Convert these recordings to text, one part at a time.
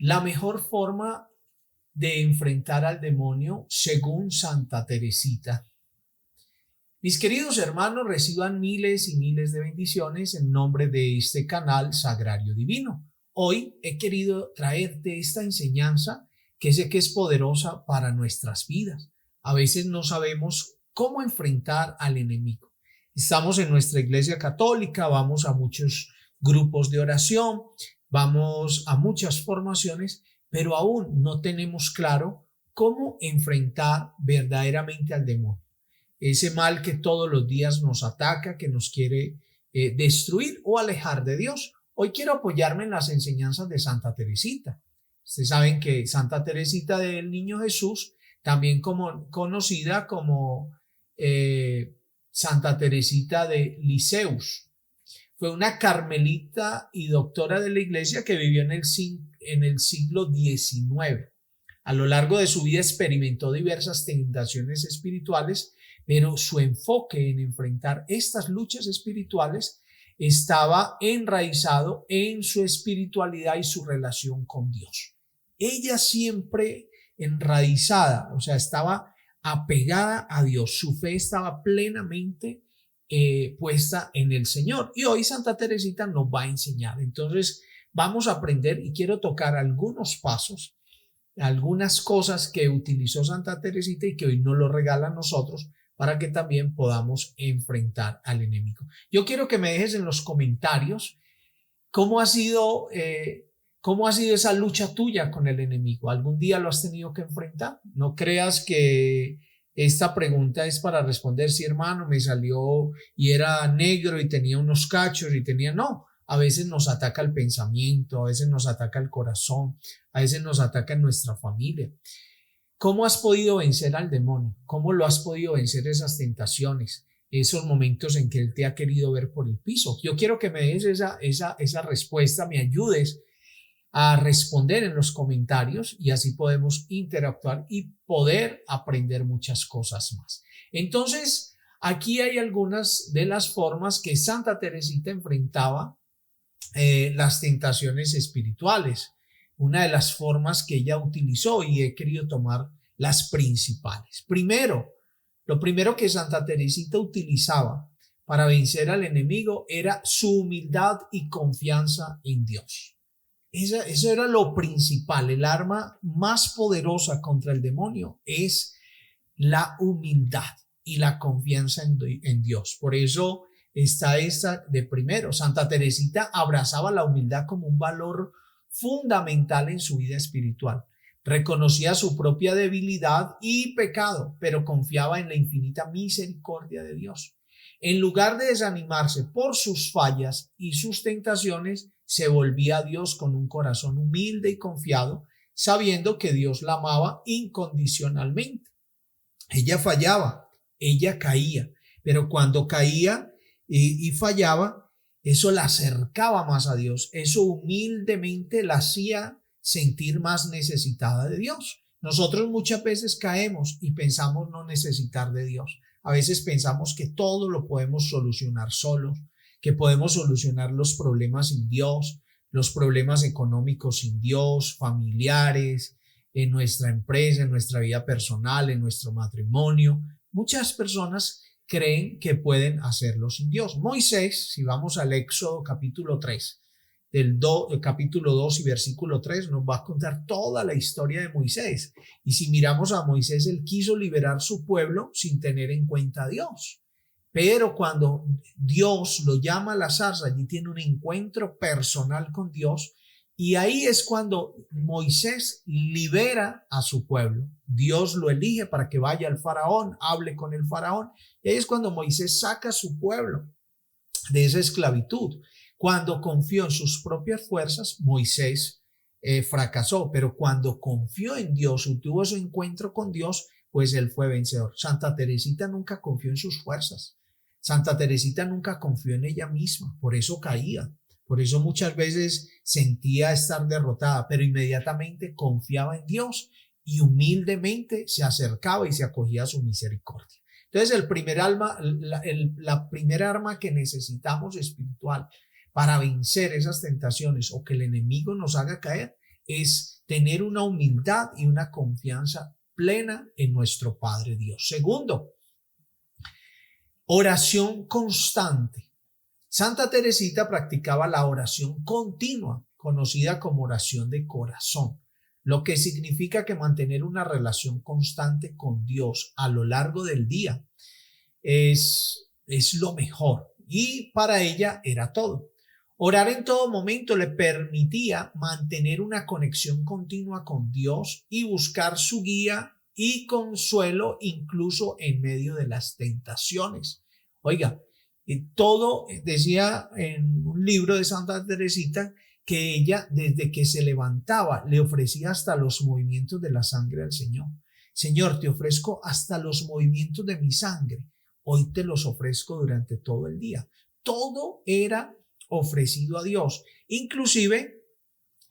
La mejor forma de enfrentar al demonio según Santa Teresita. Mis queridos hermanos, reciban miles y miles de bendiciones en nombre de este canal Sagrario Divino. Hoy he querido traerte esta enseñanza que sé que es poderosa para nuestras vidas. A veces no sabemos cómo enfrentar al enemigo. Estamos en nuestra iglesia católica, vamos a muchos grupos de oración, vamos a muchas formaciones, pero aún no tenemos claro cómo enfrentar verdaderamente al demonio. Ese mal que todos los días nos ataca, que nos quiere destruir o alejar de Dios. Hoy quiero apoyarme en las enseñanzas de Santa Teresita. Ustedes saben que Santa Teresita del Niño Jesús, también conocida como Santa Teresita de Lisieux, fue una carmelita y doctora de la iglesia que vivió en el siglo XIX. A lo largo de su vida experimentó diversas tentaciones espirituales, pero su enfoque en enfrentar estas luchas espirituales estaba enraizado en su espiritualidad y su relación con Dios. Ella siempre enraizada, o sea, estaba apegada a Dios, su fe estaba plenamente puesta en el Señor. Y hoy Santa Teresita nos va a enseñar. Entonces vamos a aprender y quiero tocar algunos pasos, algunas cosas que utilizó Santa Teresita y que hoy nos lo regala a nosotros para que también podamos enfrentar al enemigo. Yo quiero que me dejes en los comentarios cómo ha sido esa lucha tuya con el enemigo. ¿Algún día lo has tenido que enfrentar? No creas que esta pregunta es para responder, sí, hermano, me salió y era negro y tenía unos cachos y tenía, no. A veces nos ataca el pensamiento, a veces nos ataca el corazón, a veces nos ataca en nuestra familia. ¿Cómo has podido vencer al demonio? ¿Cómo lo has podido vencer esas tentaciones? Esos momentos en que él te ha querido ver por el piso. Yo quiero que me des esa respuesta, me ayudes a responder en los comentarios y así podemos interactuar y poder aprender muchas cosas más. Entonces, aquí hay algunas de las formas que Santa Teresita enfrentaba las tentaciones espirituales. Una de las formas que ella utilizó y he querido tomar las principales. Lo primero que Santa Teresita utilizaba para vencer al enemigo era su humildad y confianza en Dios. Eso era lo principal. El arma más poderosa contra el demonio es la humildad y la confianza en Dios. Por eso está esta de primero. Santa Teresita abrazaba la humildad como un valor fundamental en su vida espiritual. Reconocía su propia debilidad y pecado, pero confiaba en la infinita misericordia de Dios. En lugar de desanimarse por sus fallas y sus tentaciones, se volvía a Dios con un corazón humilde y confiado, sabiendo que Dios la amaba incondicionalmente. Ella fallaba, ella caía, pero cuando caía y fallaba, eso la acercaba más a Dios, eso humildemente la hacía sentir más necesitada de Dios. Nosotros muchas veces caemos y pensamos no necesitar de Dios. A veces pensamos que todo lo podemos solucionar solos, que podemos solucionar los problemas sin Dios, los problemas económicos sin Dios, familiares, en nuestra empresa, en nuestra vida personal, en nuestro matrimonio. Muchas personas creen que pueden hacerlo sin Dios. Moisés, si vamos al Éxodo capítulo 3, del capítulo 2 y versículo 3, nos va a contar toda la historia de Moisés. Y si miramos a Moisés, él quiso liberar su pueblo sin tener en cuenta a Dios. Pero cuando Dios lo llama a la zarza, allí tiene un encuentro personal con Dios. Y ahí es cuando Moisés libera a su pueblo. Dios lo elige para que vaya al faraón, hable con el faraón. Y ahí es cuando Moisés saca a su pueblo de esa esclavitud. Cuando confió en sus propias fuerzas, Moisés fracasó. Pero cuando confió en Dios y tuvo ese encuentro con Dios, pues él fue vencedor. Santa Teresita nunca confió en sus fuerzas. Santa Teresita nunca confió en ella misma. Por eso caía. Por eso muchas veces sentía estar derrotada, pero inmediatamente confiaba en Dios y humildemente se acercaba y se acogía a su misericordia. Entonces, la primera arma que necesitamos espiritual para vencer esas tentaciones o que el enemigo nos haga caer es tener una humildad y una confianza plena en nuestro Padre Dios. Segundo, oración constante. Santa Teresita practicaba la oración continua, conocida como oración de corazón, lo que significa que mantener una relación constante con Dios a lo largo del día es lo mejor, y para ella era todo. Orar en todo momento le permitía mantener una conexión continua con Dios y buscar su guía y consuelo incluso en medio de las tentaciones. Oiga, todo decía en un libro de Santa Teresita que ella desde que se levantaba le ofrecía hasta los movimientos de la sangre al Señor. Señor, te ofrezco hasta los movimientos de mi sangre. Hoy te los ofrezco durante todo el día. Todo era ofrecido a Dios. Inclusive,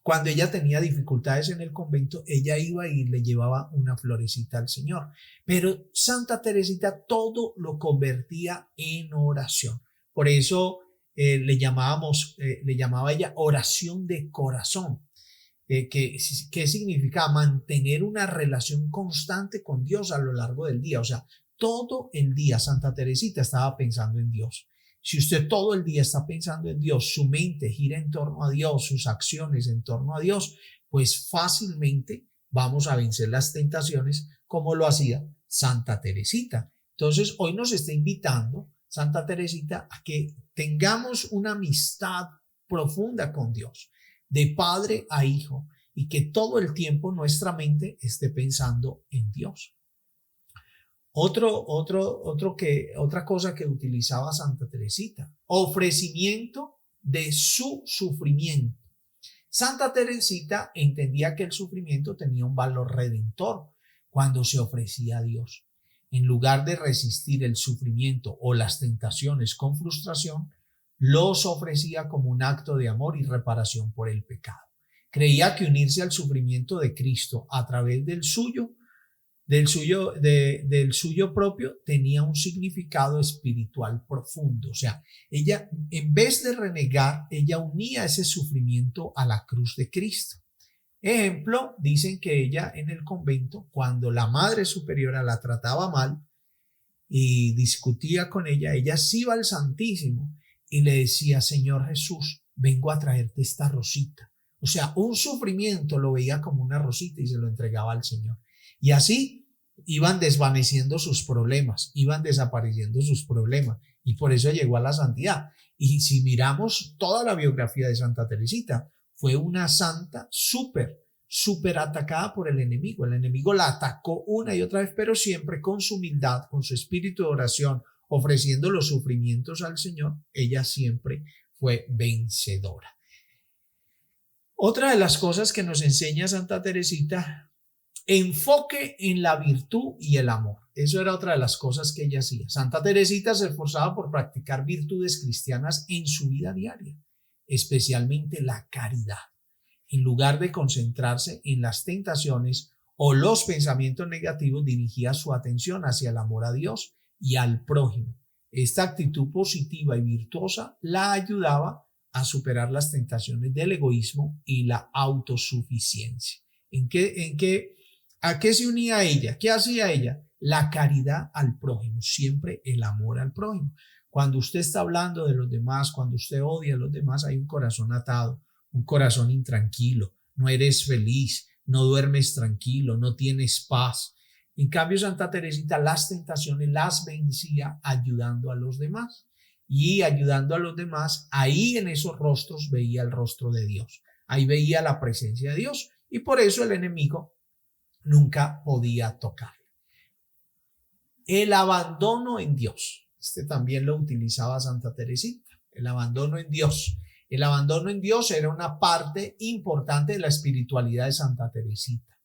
cuando ella tenía dificultades en el convento, ella iba y le llevaba una florecita al Señor. Pero Santa Teresita todo lo convertía en oración. Por eso le llamaba ella oración de corazón. ¿Qué significa? Mantener una relación constante con Dios a lo largo del día. O sea, todo el día Santa Teresita estaba pensando en Dios. Si usted todo el día está pensando en Dios, su mente gira en torno a Dios, sus acciones en torno a Dios, pues fácilmente vamos a vencer las tentaciones como lo hacía Santa Teresita. Entonces, hoy nos está invitando Santa Teresita a que tengamos una amistad profunda con Dios, de padre a hijo, y que todo el tiempo nuestra mente esté pensando en Dios. Otra cosa que utilizaba Santa Teresita, ofrecimiento de su sufrimiento. Santa Teresita entendía que el sufrimiento tenía un valor redentor cuando se ofrecía a Dios. En lugar de resistir el sufrimiento o las tentaciones con frustración, los ofrecía como un acto de amor y reparación por el pecado. Creía que unirse al sufrimiento de Cristo a través del suyo propio tenía un significado espiritual profundo. O sea, ella, en vez de renegar, ella unía ese sufrimiento a la cruz de Cristo. Ejemplo, dicen que ella en el convento, cuando la Madre Superiora la trataba mal y discutía con ella sí iba al Santísimo y le decía: Señor Jesús, vengo a traerte esta rosita. O sea, un sufrimiento lo veía como una rosita y se lo entregaba al Señor. Y así iban desvaneciendo sus problemas, iban desapareciendo sus problemas, y por eso llegó a la santidad. Y si miramos toda la biografía de Santa Teresita, fue una santa súper atacada por el enemigo. El enemigo la atacó una y otra vez, pero siempre con su humildad, con su espíritu de oración, ofreciendo los sufrimientos al Señor. Ella siempre fue vencedora. Otra de las cosas que nos enseña Santa Teresita: enfoque en la virtud y el amor. Eso era otra de las cosas que ella hacía. Santa Teresita se esforzaba por practicar virtudes cristianas en su vida diaria, especialmente la caridad. En lugar de concentrarse en las tentaciones o los pensamientos negativos, dirigía su atención hacia el amor a Dios y al prójimo. Esta actitud positiva y virtuosa la ayudaba a superar las tentaciones del egoísmo y la autosuficiencia. ¿A qué se unía ella? ¿Qué hacía ella? La caridad al prójimo, siempre el amor al prójimo. Cuando usted está hablando de los demás, cuando usted odia a los demás, hay un corazón atado, un corazón intranquilo, no eres feliz, no duermes tranquilo, no tienes paz. En cambio, Santa Teresita las tentaciones las vencía ayudando a los demás. Y ayudando a los demás, ahí en esos rostros veía el rostro de Dios. Ahí veía la presencia de Dios. Y por eso el enemigo nunca podía tocar. El abandono en Dios. También lo utilizaba Santa Teresita. El abandono en Dios. El abandono en Dios era una parte importante de la espiritualidad de Santa Teresita.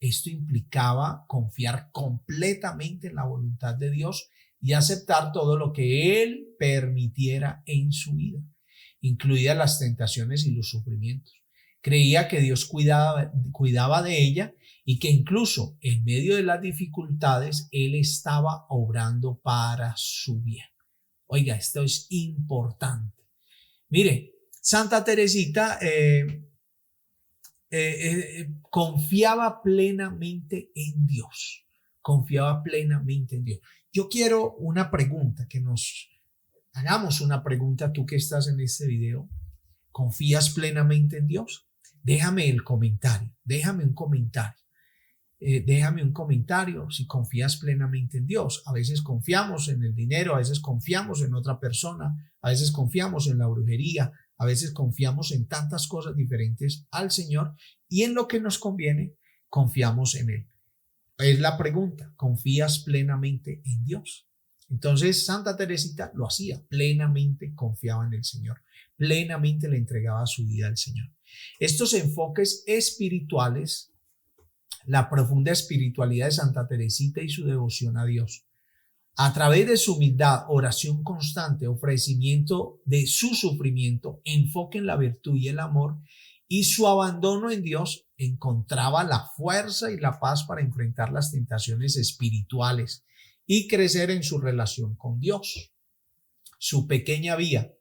Esto implicaba confiar completamente en la voluntad de Dios y aceptar todo lo que Él permitiera en su vida, incluidas las tentaciones y los sufrimientos. Creía que Dios cuidaba de ella y que incluso en medio de las dificultades Él estaba obrando para su bien. Oiga, esto es importante. Mire, Santa Teresita confiaba plenamente en Dios. Confiaba plenamente en Dios. Yo quiero una pregunta, que nos hagamos una pregunta, tú que estás en este video. ¿Confías plenamente en Dios? Déjame el comentario, déjame un comentario. Déjame un comentario si confías plenamente en Dios. A veces confiamos en el dinero, a veces confiamos en otra persona, a veces confiamos en la brujería, a veces confiamos en tantas cosas diferentes al Señor, y en lo que nos conviene, confiamos en Él. Es la pregunta, ¿confías plenamente en Dios? Entonces Santa Teresita lo hacía, plenamente confiaba en el Señor, plenamente le entregaba su vida al Señor. Estos enfoques espirituales, la profunda espiritualidad de Santa Teresita y su devoción a Dios, a través de su humildad, oración constante, ofrecimiento de su sufrimiento, enfoque en la virtud y el amor, y su abandono en Dios, encontraba la fuerza y la paz para enfrentar las tentaciones espirituales y crecer en su relación con Dios. Su pequeña vía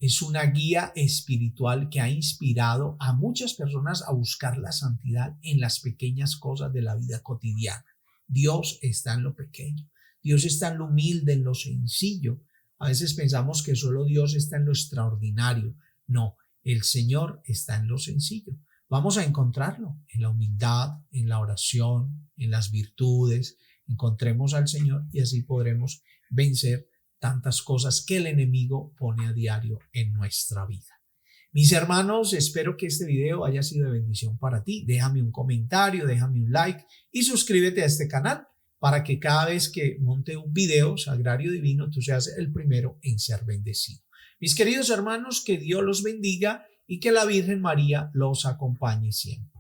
es una guía espiritual que ha inspirado a muchas personas a buscar la santidad en las pequeñas cosas de la vida cotidiana. Dios está en lo pequeño, Dios está en lo humilde, en lo sencillo. A veces pensamos que solo Dios está en lo extraordinario. No, el Señor está en lo sencillo. Vamos a encontrarlo en la humildad, en la oración, en las virtudes. Encontremos al Señor y así podremos vencer tantas cosas que el enemigo pone a diario en nuestra vida. Mis hermanos, espero que este video haya sido de bendición para ti. Déjame un comentario, déjame un like y suscríbete a este canal para que cada vez que monte un video Sagrario Divino, tú seas el primero en ser bendecido. Mis queridos hermanos, que Dios los bendiga y que la Virgen María los acompañe siempre.